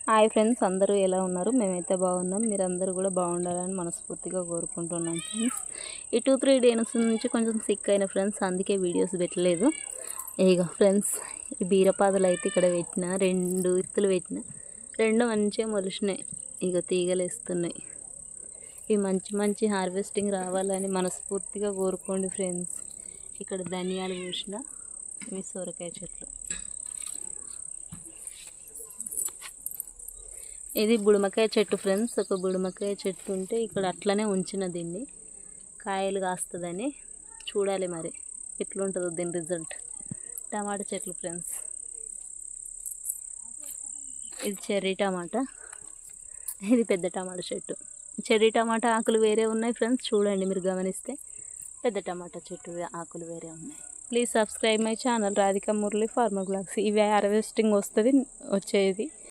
Hi friends, అందరూ ఎలా ఉన్నారు? మేమైతే బాగున్నాం. మీరందరూ కూడా బాగుండాలని మనస్ఫూర్తిగా కోరుకుంటున్నాం ఫ్రెండ్స్. ఈ 2-3 డేస్ నుంచి కొంచెం సిక్ అయిన ఫ్రెండ్స్, అందుకే వీడియోస్ పెట్టలేదు. ఇక ఫ్రెండ్స్, ఈ బీరపాదులు అయితే ఇక్కడ పెట్టిన 2 ఇత్తులు పెట్టిన 2 మంచిగా మొలిచినాయి. ఇక తీగలు వేస్తున్నాయి. ఇవి మంచి హార్వెస్టింగ్ రావాలని మనస్ఫూర్తిగా కోరుకోండి ఫ్రెండ్స్. ఇక్కడ ధనియాలు పూసిన, ఇవి సొరకాయ చెట్లు. ఇది బుడమకాయ చెట్టు ఫ్రెండ్స్. ఒక బుడమకాయ చెట్టు ఉంటే ఇక్కడ అట్లనే ఉంచిన దీన్ని కాయలు కాస్తుందని. చూడాలి మరి ఎట్లుంటుందో దీని రిజల్ట్. టమాటా చెట్లు ఫ్రెండ్స్. ఇది చెర్రీ టమాటా, ఇది పెద్ద టమాటా చెట్టు. చెర్రీ టమాటా ఆకులు వేరే ఉన్నాయి ఫ్రెండ్స్, చూడండి మీరు గమనిస్తే. పెద్ద టమాటా చెట్టు ఆకులు వేరే ఉన్నాయి. Please subscribe my channel Radhika Murali farmer blogs. ఇవి హార్వెస్టింగ్ వచ్చేది.